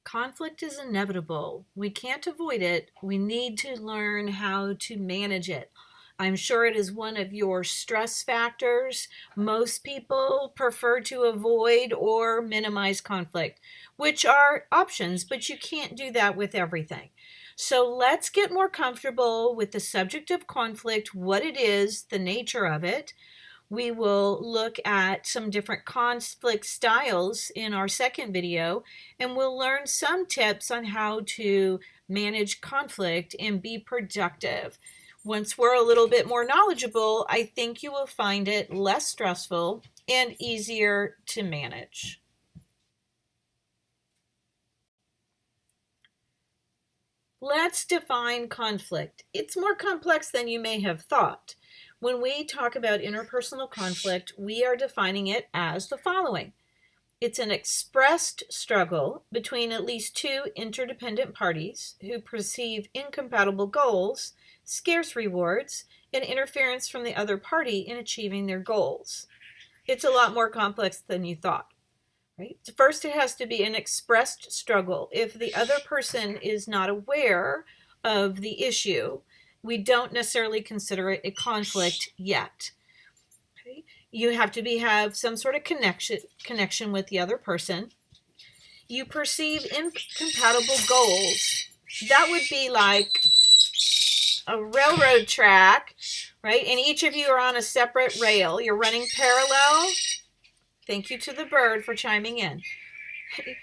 Conflict is inevitable. We can't avoid it. We need to learn how to manage it. I'm sure it is one of your stress factors. Most people prefer to avoid or minimize conflict, which are options, but you can't do that with everything. So let's get more comfortable with the subject of conflict, what it is, the nature of it. We will look at some different conflict styles in our second video, and we'll learn some tips on how to manage conflict and be productive. Once we're a little bit more knowledgeable, I think you will find it less stressful and easier to manage. Let's define conflict. It's more complex than you may have thought. When we talk about interpersonal conflict, we are defining it as the following. It's an expressed struggle between at least two interdependent parties who perceive incompatible goals, scarce rewards, and interference from the other party in achieving their goals. It's a lot more complex than you thought. Right? First, it has to be an expressed struggle. If the other person is not aware of the issue, we don't necessarily consider it a conflict yet. Okay? You have to have some sort of connection with the other person. You perceive incompatible goals. That would be like a railroad track, right? And each of you are on a separate rail. You're running parallel. Thank you to the bird for chiming in.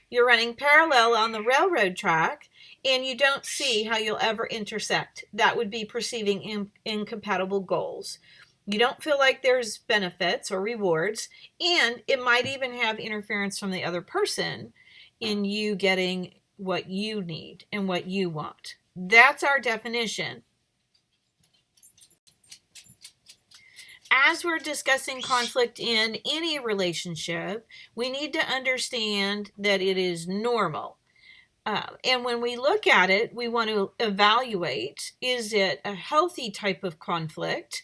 You're running parallel on the railroad track, and you don't see how you'll ever intersect. That would be perceiving incompatible goals. You don't feel like there's benefits or rewards, and it might even have interference from the other person in you getting what you need and what you want. That's our definition. As we're discussing conflict in any relationship, we need to understand that it is normal. And when we look at it, we want to evaluate, is it a healthy type of conflict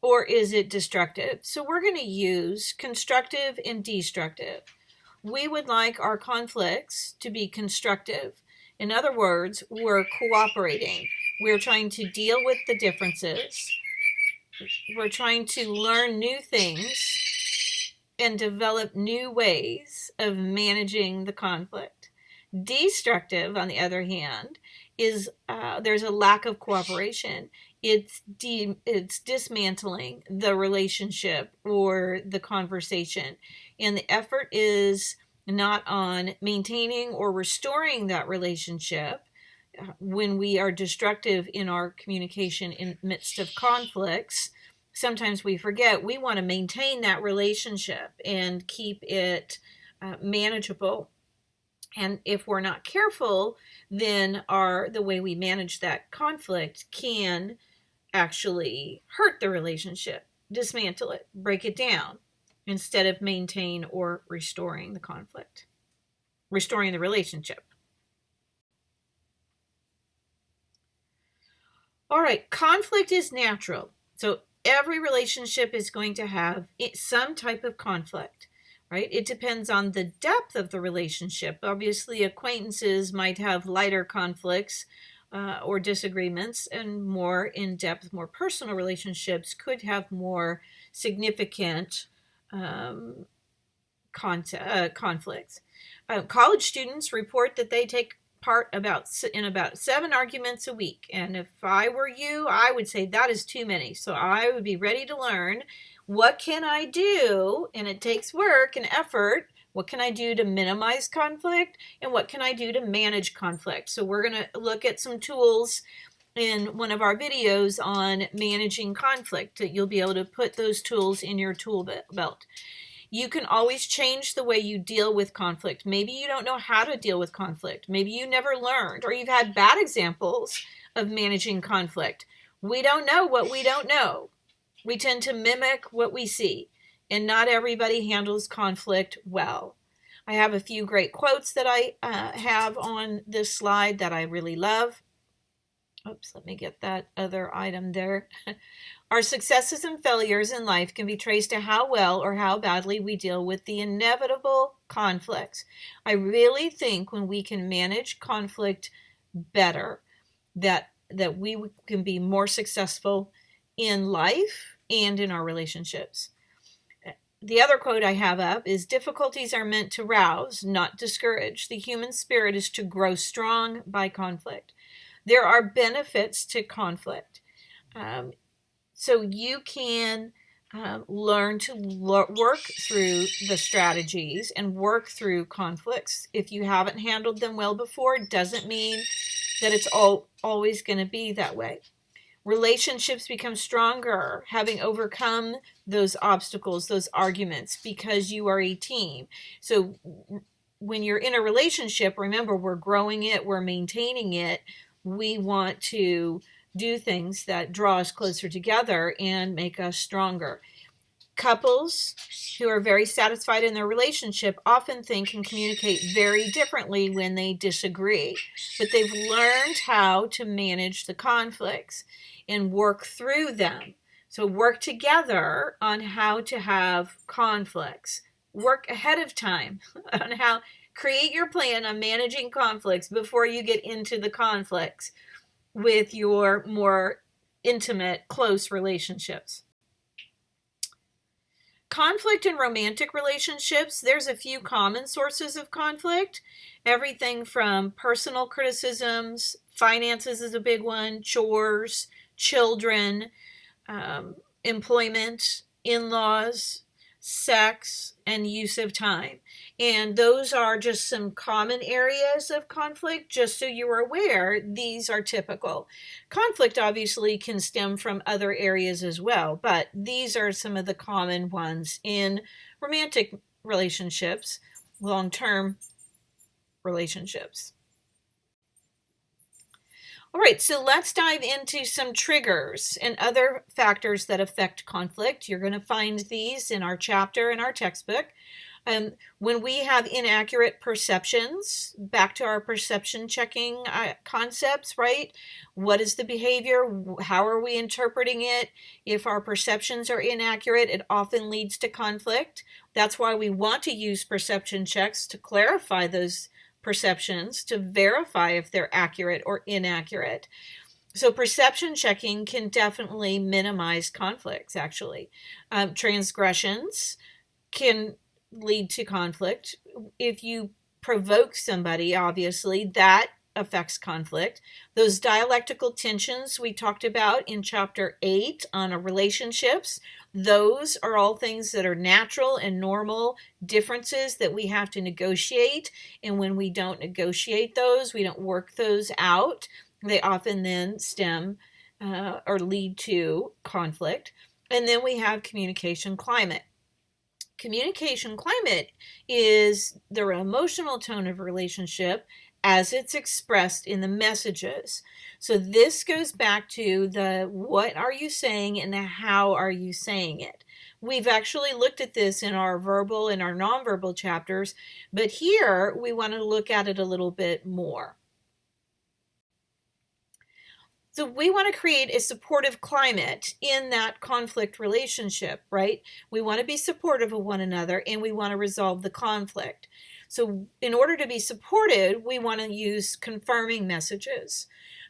or is it destructive? So we're going to use constructive and destructive. We would like our conflicts to be constructive. In other words, we're cooperating. We're trying to deal with the differences. We're trying to learn new things and develop new ways of managing the conflict. Destructive, on the other hand, is there's a lack of cooperation. It's dismantling the relationship or the conversation. And the effort is not on maintaining or restoring that relationship. When we are destructive in our communication in the midst of conflicts, sometimes we forget we want to maintain that relationship and keep it manageable. And if we're not careful, then the way we manage that conflict can actually hurt the relationship, dismantle it, break it down, instead of maintain or restoring the conflict, restoring the relationship. All right, conflict is natural. So every relationship is going to have some type of conflict, right? It depends on the depth of the relationship. Obviously, acquaintances might have lighter conflicts or disagreements, and more in-depth, more personal relationships could have more significant conflicts. College students report that they take part in about 7 arguments a week. And if I were you, I would say that is too many. So I would be ready to learn, what can I do? And it takes work and effort. What can I do to minimize conflict? And what can I do to manage conflict? So we're going to look at some tools in one of our videos on managing conflict. You'll be able to put those tools in your tool belt. You can always change the way you deal with conflict. Maybe you don't know how to deal with conflict. Maybe you never learned, or you've had bad examples of managing conflict. We don't know what we don't know. We tend to mimic what we see, and not everybody handles conflict well. I have a few great quotes that I have on this slide that I really love. Oops, let me get that other item there. Our successes and failures in life can be traced to how well or how badly we deal with the inevitable conflicts. I really think when we can manage conflict better, that we can be more successful in life and in our relationships. The other quote I have up is, difficulties are meant to rouse, not discourage. The human spirit is to grow strong by conflict. There are benefits to conflict. So you can learn to work through the strategies and work through conflicts. If you haven't handled them well before, it doesn't mean that it's always going to be that way. Relationships become stronger having overcome those obstacles, those arguments, because you are a team. So when you're in a relationship, remember, we're growing it, we're maintaining it. We want to do things that draw us closer together and make us stronger. Couples who are very satisfied in their relationship often think and communicate very differently when they disagree, but they've learned how to manage the conflicts and work through them. So work together on how to have conflicts. Work ahead of time on how, create your plan on managing conflicts before you get into the conflicts with your more intimate, close relationships. Conflict in romantic relationships, there's a few common sources of conflict. Everything from personal criticisms, finances is a big one, chores, children, employment, in-laws, sex, and use of time. And those are just some common areas of conflict. Just so you're aware, these are typical. Conflict obviously can stem from other areas as well, but these are some of the common ones in romantic relationships, long-term relationships. All right, so let's dive into some triggers and other factors that affect conflict. You're going to find these in our chapter in our textbook. When we have inaccurate perceptions, back to our perception checking concepts, right? What is the behavior? How are we interpreting it? If our perceptions are inaccurate, it often leads to conflict. That's why we want to use perception checks to clarify those perceptions, to verify if they're accurate or inaccurate. So perception checking can definitely minimize conflicts, actually. Transgressions can lead to conflict. If you provoke somebody, obviously, that affects conflict. Those dialectical tensions we talked about in chapter 8 on relationships, those are all things that are natural and normal differences that we have to negotiate. And when we don't negotiate those, we don't work those out, they often then stem or lead to conflict. And then we have communication climate. Communication climate is the emotional tone of a relationship as it's expressed in the messages. So this goes back to the what are you saying and the how are you saying it. We've actually looked at this in our verbal and our nonverbal chapters, but here we want to look at it a little bit more. So we want to create a supportive climate in that conflict relationship, right? We want to be supportive of one another and we want to resolve the conflict. So in order to be supported, we want to use confirming messages.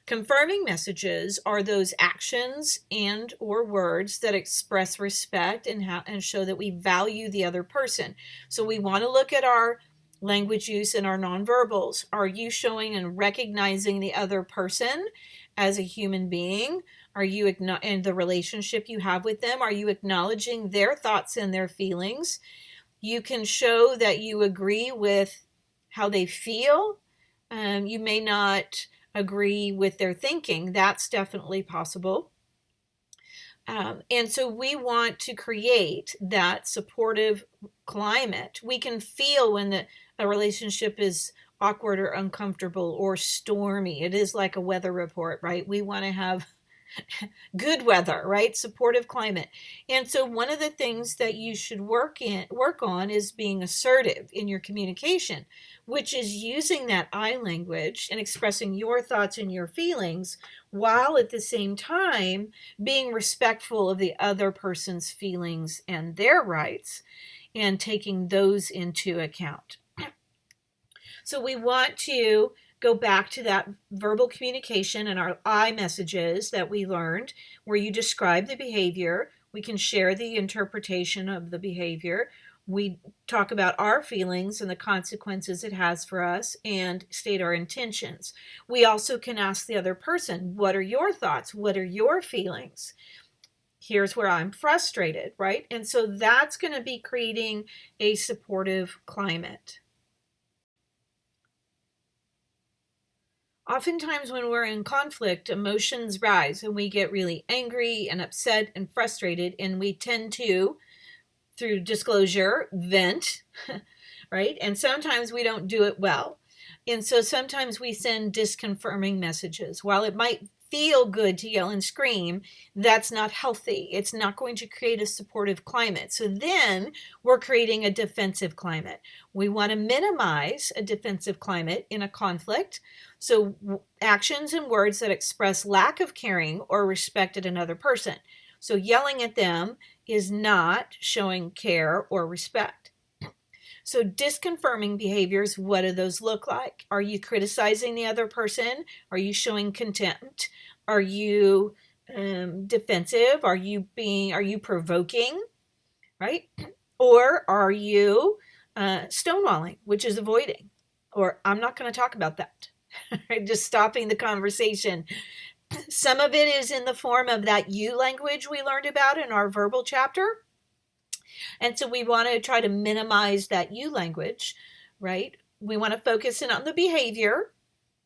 Confirming messages are those actions and or words that express respect and show that we value the other person. So we want to look at our language use and our nonverbals. Are you showing and recognizing the other person as a human being? Are you in the relationship you have with them? Are you acknowledging their thoughts and their feelings? You can show that you agree with how they feel. You may not agree with their thinking. That's definitely possible. And so we want to create that supportive climate. We can feel when a relationship is awkward or uncomfortable or stormy. It is like a weather report, right? We want to have good weather, right? Supportive climate. And so one of the things that you should work on is being assertive in your communication, which is using that I language and expressing your thoughts and your feelings while at the same time being respectful of the other person's feelings and their rights and taking those into account. So we want to go back to that verbal communication and our I messages that we learned, where you describe the behavior. We can share the interpretation of the behavior. We talk about our feelings and the consequences it has for us and state our intentions. We also can ask the other person, what are your thoughts? What are your feelings? Here's where I'm frustrated, right? And so that's going to be creating a supportive climate. Oftentimes when we're in conflict, emotions rise and we get really angry and upset and frustrated, and we tend to, through disclosure, vent, right? And sometimes we don't do it well. And so sometimes we send disconfirming messages. While it might feel good to yell and scream, that's not healthy. It's not going to create a supportive climate. So then we're creating a defensive climate. We want to minimize a defensive climate in a conflict. So actions and words that express lack of caring or respect at another person. So yelling at them is not showing care or respect. So disconfirming behaviors, what do those look like? Are you criticizing the other person? Are you showing contempt? Are you defensive? Are you provoking, right? Or are you stonewalling, which is avoiding? Or I'm not going to talk about that. Just stopping the conversation. Some of it is in the form of that you language we learned about in our verbal chapter. And so we want to try to minimize that you language, right? We want to focus in on the behavior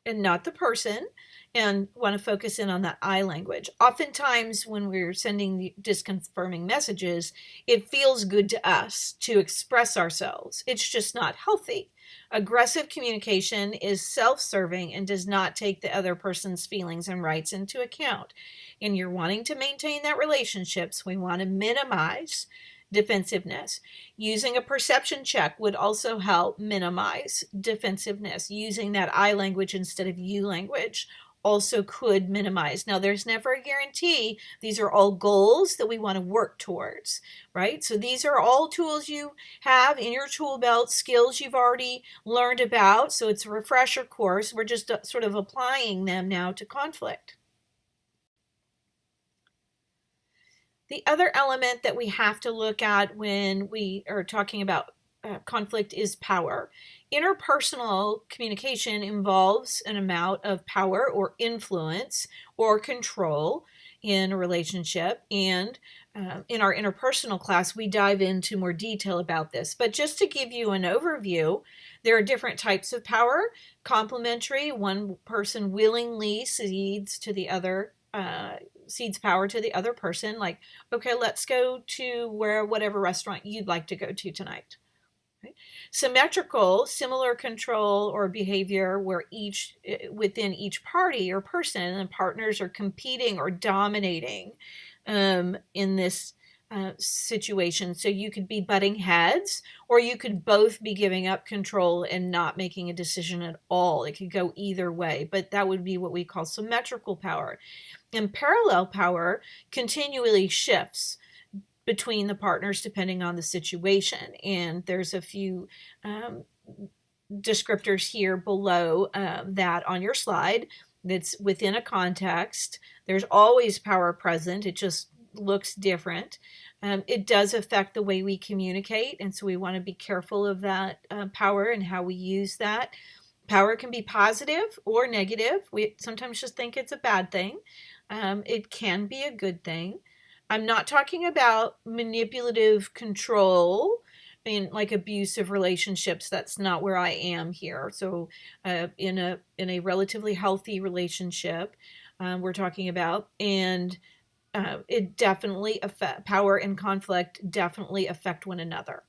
and not the person, and want to focus in on that I language. Oftentimes when we're sending the disconfirming messages, it feels good to us to express ourselves. It's just not healthy. Aggressive communication is self-serving and does not take the other person's feelings and rights into account. And you're wanting to maintain that relationships, we want to minimize defensiveness. Using a perception check would also help minimize defensiveness. Using that I language instead of you language also could minimize. Now, there's never a guarantee. These are all goals that we want to work towards, right? So these are all tools you have in your tool belt, skills you've already learned about. So it's a refresher course. We're just sort of applying them now to conflict. The other element that we have to look at when we are talking about conflict is power. Interpersonal communication involves an amount of power or influence or control in a relationship. And in our interpersonal class, we dive into more detail about this. But just to give you an overview, there are different types of power. Complementary, one person willingly cedes power to the other person, like, okay, let's go to whatever restaurant you'd like to go to tonight. Right? Symmetrical, similar control or behavior where within each party or person and partners are competing or dominating in this situation. So you could be butting heads, or you could both be giving up control and not making a decision at all. It could go either way, but that would be what we call symmetrical power. And parallel power continually shifts between the partners depending on the situation. And there's a few descriptors here below that on your slide that's within a context. There's always power present. It just looks different. It does affect the way we communicate, and so we want to be careful of that power and how we use that. Power can be positive or negative. We sometimes just think it's a bad thing. It can be a good thing. I'm not talking about manipulative control in like abusive relationships. That's not where I am here. So in a relatively healthy relationship, we're talking about, and it definitely power and conflict definitely affect one another.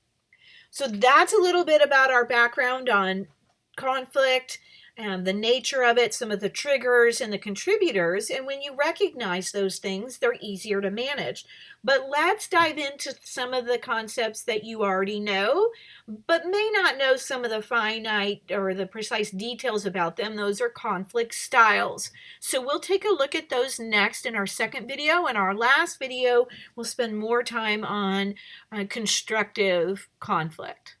So that's a little bit about our background on conflict. the nature of it, some of the triggers and the contributors. And when you recognize those things, they're easier to manage. But let's dive into some of the concepts that you already know, but may not know some of the finite or the precise details about them. Those are conflict styles. So we'll take a look at those next in our second video. In our last video, we'll spend more time on constructive conflict.